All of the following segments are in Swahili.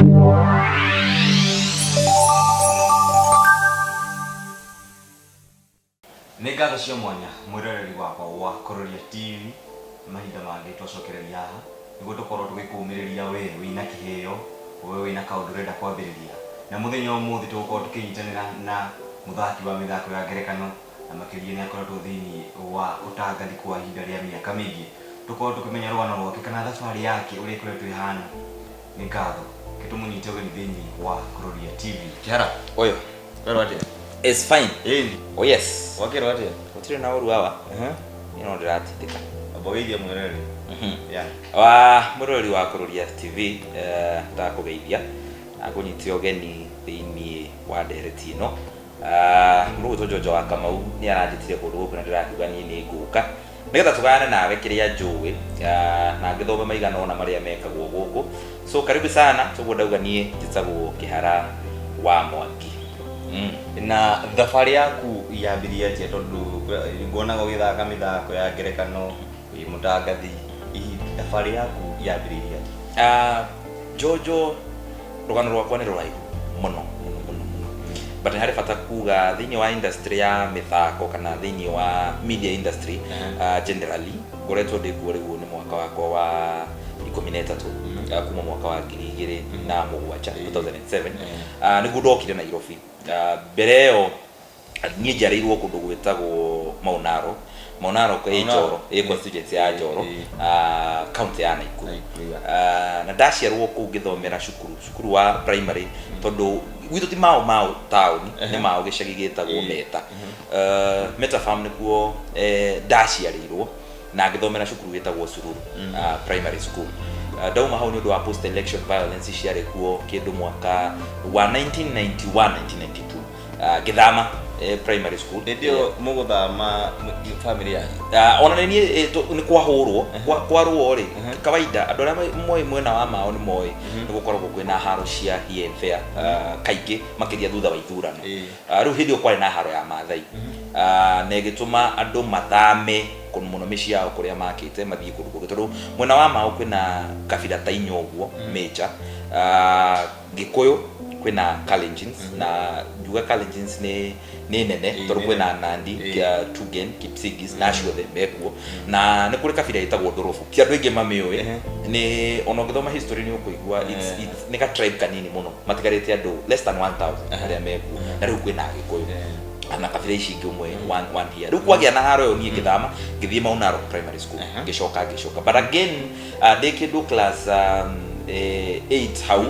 Ngatho cia mwanya mwiroreri wakwa wa Kuroria TV mahinda mangĩ twacokereria haha nĩguo tũkorwo tũgĩkũmĩrĩria we wĩna kĩheo we wĩna kaũndũ ũrenda kwambĩrĩria na mũthenya ũmũthĩ tũgũkorwo tũkĩnyitanĩra na mũthaki wa mĩthako ya ngerekano na makĩria nĩakoretwo thĩinĩ wa ũtangathi kwa ihinda rĩa mĩaka mĩingĩ tũkorwo tũkĩmenya rũgano rwake kana thabarĩ yake ũrĩa ĩkoretwo ĩhana. Nĩ ngatho kĩtũmũnyite ũgeni thĩinĩ wa Kuroria TV. Kĩhara oyo wero atĩa? It's fine. Oh yes. Wakero atĩa? Gũtirĩ na ũru hawa. Ino ndiratindĩka. Abogeithia mwĩroreri. Mwĩroreri wa Kuroria TV ndakũgeithia na kũnyitia ũgeni thĩinĩ wa ndereti ĩno. Mũrũgũtũ Jojo wa Kamau nĩ arandĩtire kũndũ gũkũ na ndĩrakiuga niĩ nĩ ngũka nĩgetha tũgayane nawe kĩrĩa njũĩ na ngĩthoma maigana ona marĩa mekagwo gũkũ. So karibu sana. Tũguo ndauga niĩ njĩtagwo Kĩhara wa Mwangi. Na thabarĩ yaku yambĩrĩirie atĩa tondũ nguonaga ũgĩthaka mĩthako ya ngerekano wĩ mũtangathi thabarĩ yaku yambĩrĩirie atĩa? Jojo rũgano rwakwa nĩ rũraihu mũno but harĩ bata kuga thĩinĩ wa industry ya mĩthako kana thĩinĩ wa media industry generally ngoretwo ndĩkuo rĩu nĩ mwaka wakwa wa 13 kuma mwaka wa 2007 nĩguo ndokire Nairobi. Mbere ĩyo niĩ njarĩirwo kũndũ gwĩtagwo Maunaro kwa Njoro constituency ya Njoro county ya Nakuru. Na ndaciarwo kũu ngĩthomera cukuru wa primary tondũ gwitũ ti Mau town nĩ Mau gĩcagi gĩtagwo Meta farm nĩkuo ndaciarĩirwo na ngĩthomera cukuru wĩtagwo Sururu primary school. Ndauma hau nĩ ũndũ wa post election violence ciarĩ kuo kĩndũ mwaka wa 1991 1992 ngĩthama primary school. Ndio mũgũthama family yanyu? Ona nĩ kwahũrwo kwarwo rĩ kawaida andũ arĩa moĩ mwena wa Mao nĩ moĩ nĩ gũkoragwo kwĩna haro cia here and there kaingĩ makĩria thutha wa ithurano. Rĩu hĩndĩ ĩyo kwarĩ na haro ya Maathai na ĩgĩtũma andũ mathame mũno mĩciĩ yao kũrĩa makĩte mathiĩ kũndũ kũngĩ tondũ mwena wa Mao kwĩna kabira ta inya ũguo major. Gĩkũyũ kwĩna Kalenjins na njuga Kalenjins nĩ nene tondũ kwĩna Nandi, Tugen, Kipsigis na ciothe mekuo na nĩ kũrĩ kabira ĩtagwo Ndorobu ti andũ aingĩ mamĩũĩ. Nĩ ona ũngĩthoma history nĩ ũkũigua nĩ ka tribe kanini mũno matigarĩte andũ less than 1000 arĩa mekuo na rĩu kwĩna Gĩkũyũ na kabira ici ingĩ ũmwe one here. Rĩu kwagĩa na haro ĩyo niĩ ngĩthama ngĩthiĩ Maunaro primary school ngĩcoka but again ndĩ kĩndũ class 8 hau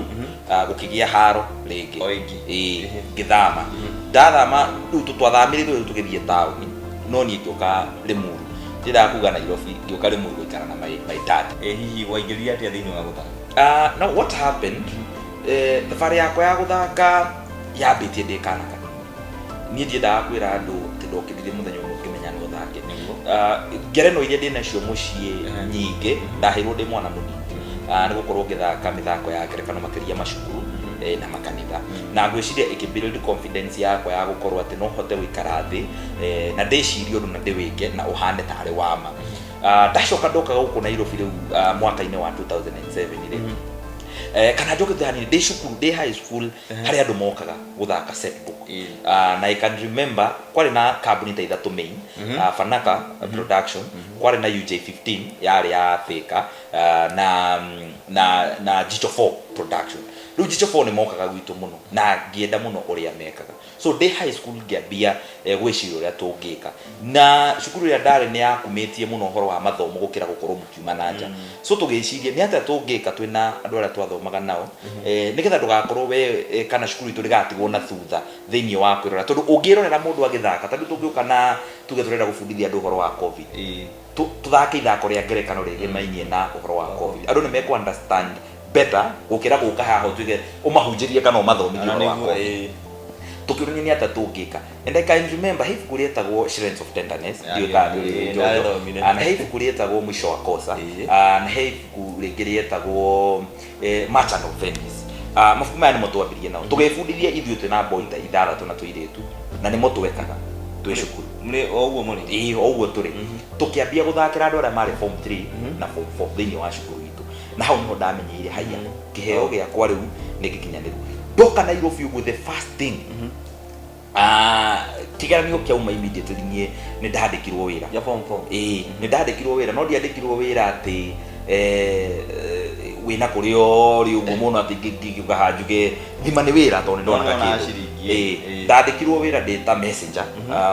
gũkĩgĩa haro rĩngĩ ngĩthama ndathama rĩu twathamĩrĩirwo rĩu tũgĩthiĩ taũni no niĩ ngĩũka Limuru njĩraga kuga Nairobi ngĩũka Limuru gũikara na my dad. Hihi waingĩrire atĩa thĩinĩ wa gũthaka? Now what happened thabarĩ yakwa ya gũthaka yambĩtie ndĩ kana niĩ ndiendaga kwĩra andũ atĩ ndokĩrire mũthenya ũmwe ngĩmenya nĩ gũthake. Ngerenwa iria ndĩ nacio mũciĩ nyingĩ ndaheirwo ndĩ mwana mũnini nĩ gũkorwo ngĩthaka mĩthako ya ngerekano makĩria macukuru na makanitha na ngwĩciria ĩkĩbuild confidence yakwa ya gũkorwo atĩ no hote gũikara thĩ na ndĩcirie ũndũ na ndĩwĩke na ũhane tarĩ wa ma. Ndacoka ndoka gũkũ Nairobi rĩu mwaka-inĩ wa 2007 rĩ kana njoke thani ndĩ cukuru ndĩ high school harĩa andũ mokaga gũthaka set book na I can remember kwarĩ na kambuni ta ithatũ main Fanaka production kwarĩ na UJ15 yarĩ ya Thika na Jicho 4 production. Rĩu Jicho 4 nĩ mokaga gwitũ mũno na ngĩenda mũno ũrĩa mekaga so ndĩ high school ngĩambia gwĩciria ũrĩa tũngĩka na cukuru ya ndarĩ nĩ yakumĩtie mũno ũhoro wa mathomo gũkĩra gũkorwo mũkiuma na nja so tũgĩciria nĩ atĩa tũngĩka twĩna andũ arĩa twathomaga nao nĩgetha ndũgakorwo we kana cukuru itũ ndĩgatigwo na thutha thĩinĩ wa kwĩrora tondũ ũngĩrorera mũndũ agĩthaka tondũ tũngĩũka na tuge tũrenda gũbundithia andũ ũhoro wa COVID tũthake ithako rĩa ngerekano rĩgĩmainie na ũhoro wa COVID andũ nĩ mekũ understand better gũkĩra gũka haha tuge ũmahunjĩrie kana ũmathomithie ũhoro wa COVID tukiruni ni ata tungika. And I can remember he kulietagwo Shrines of Tenderness ndio and he kulietagwo Mwisho wa Kosa and he kulietagwo Merchant of Venice. Mafuku maya nimo twambirie nao tugefundithia ithuĩ twina boy ta ithathatũ na tũirĩtu na nimo twekaga twĩ cukuru mle oguo muri oguo tũrĩ tukiambia guthakĩra andũ arĩa marĩ form 3 na form 4 thĩinĩ wa cukuru itu na hau niho ndamenyeire haya kiheo giakwa riu ni gikinyaniru ndoka Nairobi with the first thing kigeranio kiauma immediately ni ndandikirwo wira ya form 4 ni ndandikirwo wira no ndiandikirwo wira ati wina kurio ri uguo muno ati ngiuga hanjuge thima ni wira to ni ndona kindu ndandikirwo wira ndita messenger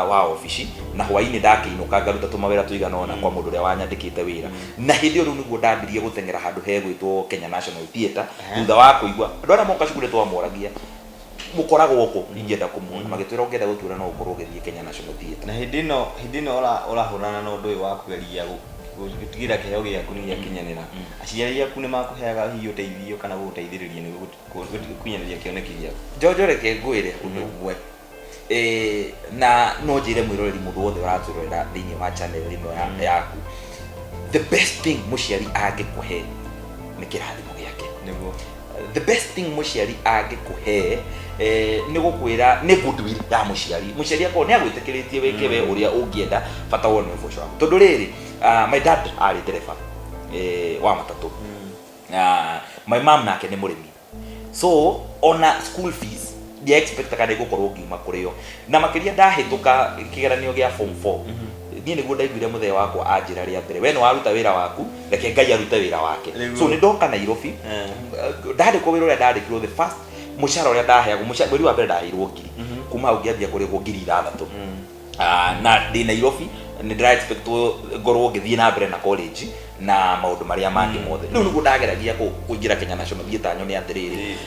wa office na hwaini ndakiinuka ngaruta tumawira tuiganona kwa mundu uria wanyandikite wira na hindi iyo niguo ndambirie gutengera handu hegwitwo Kenya National Theatre thutha wa kuigwa andu aria moka cukuru twamoragia mukoragwo ko ingienda kumuona magitwira ungienda gutwira no ukorwo githie Kenya National Theatre na hindi no urahurana na undu uyu wa kugeria gutigira kiheo giaku ni giakinyanira aciari aku ni makuheaga hiyo teithio kana guteithiriria ni kunyanĩria kĩoneki gĩaku Jojo reke ngwire undu umwe na no njire mwiroreri mundu wothe uraturorera thiini wa channel ino yaku the best thing muciari angikuhe ni kirathimo giake niguo the best thing muciari angikuhe ni gukwira ni goodwill ya muciari akwa ni agwitikiritie weke we uria ungienda bata wone uboco waku tondu riri my dad ari dereva wa matatu my mom nake ni murimi so ona school fees dia expect kana gukorwo ngiuma kurio na makiria ndahituka kigeranio gia form 4 ni niguo ndaiguire muthee wakwa anjira ria mbere we no waruta wira waku reke Ngai arute wira wake so ni ndoka Nairobi ndandikwo wira uria ndandikirwo the first mushara uria ndaheagwo mweri wa mbere ndaheirwo ngiri kuma hau ngiambia kurihwo ngiri 6 na ndi Nairobi ni ndira expect ngorwo ngithie na mbere na college na maundu maria mangi mothe riu niguo ndageragia kuingira Kenya National Theatre nyone atiriri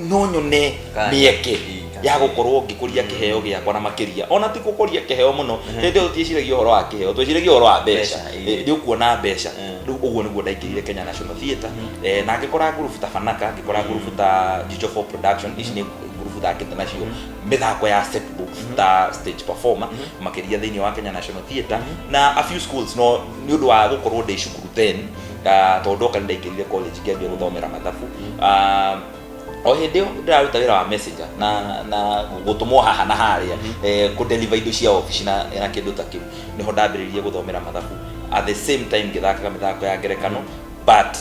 no nyone mieke ya gukorwo ngikuria kiheo giakwa na makiria ona ti gukuria kiheo muno hindi utieciragia uhoro wa kiheo tweciragia uhoro wa mbeca ndi ukuona mbeca riu uguo niguo ndaingirire Kenya National Theatre na ngikora group ta Fanaka ngikora group ta Jijo for Production ici ni group ta international mithako ya set books ta stage performer makiria thiini wa Kenya National Theatre na a few schools no ni undu wa gukorwo ndi cukuru 10 tondoka ndaingirire college ngiambia guthomera mathabu o hindi ndiraruta wira wa messenger na gutumwo haha na haria ku deliver indo cia office na kindu ta kiu niho ndambiririe guthomera mathabu at the same time ngithaka mithako ya ngerekano but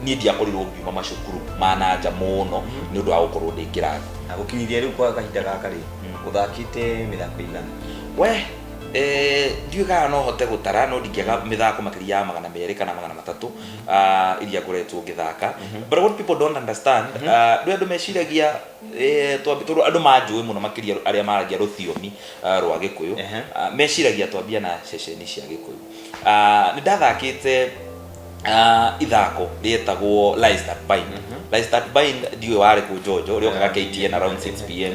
ni ndiakorirwo ngiuma macukuru mananja muno ni undu wa gukorwo ndi kirathi na gukinyithia riu kwa kahinda gaka ri uthakite mithako igana we ndiuga no hote gutara no ndikiaga mithako makiria ya 200 kana 300 iria ngoretwo ngithaka but what people don't understand ndu meciragia twambitwo andu manjui muno makiria aria maragia ruthiomi rwa Gikuyu meciragia twambia na ceceni cia Gikuyu ni ndathakite ithako rietagwo Lies That Bind Lies That Bind ndiwe wari ku Jojo riokaga KTN around 6 pm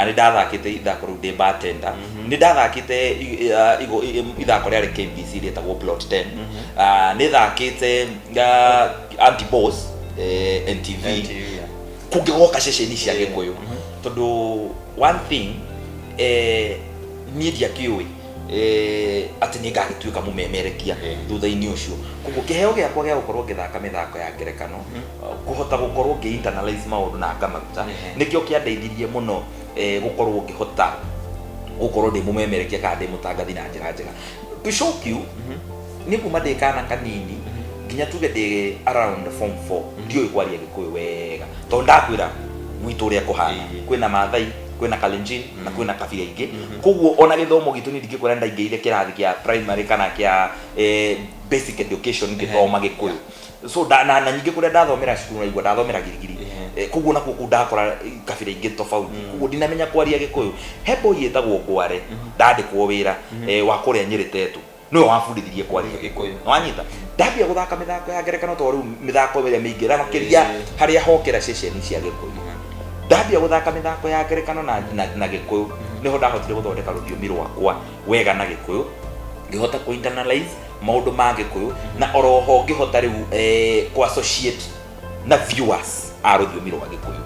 ni ndathakite ithako ru ndi bartender ni ndathakite ithako ria KBC rietagwo Plot 10 ni thakite anti boss NTV kungigoka ceceni cia Gikuyu tondu one thing ni ndiakiui ati ni ngagituika mumemerekia thutha-ini ucio kuko kiheo giakwa gia gukorwo ngithaka mithako ya ngerekano kuhota gukorwo ngi-internalize maundu na ngamaruta nikio kiandeithirie muno gukorwo ngihota gukorwo ndi mumemerekia kana ndi mutangathi na njira njega to shock you ni kuma ndi kana kanini nginya tuge ndi around form 4 ndio ikwaria Gikuyu wega to ndakwira mwitu uria kuhana kwina Maathai kwina Kalenjin na kwina kabila ingi koguo ona githomo gitu ni ndigikwira ndaingiire kirathi kia primary kana kia basic education ngithoma Gikuyu so na nyingi kuria ndathomera cukuru naigua ndathomera girigiri koguo na kuku ndakora kabila ingi tofauti koguo ndinamenya kwaria Gikuyu hebo yetagwo kware ndandikwo wira wa kuria Nyiritetu no wafundithirie kwaria Gikuyu wanyita ndambia guthaka mithako ya ngerekano to riu mithako ĩrĩa mĩingĩ na makiria haria hokera ceceni cia Gikuyu ndambia guthaka mithako ya ngerekano na Gikuyu niho ndahotire guthondeka ruthiomi rwakwa wega na Gikuyu ngihota ku internalize maundu ma Gikuyu na oroho ngihota riu ku associate na viewers a ruthiomi rwa Gikuyu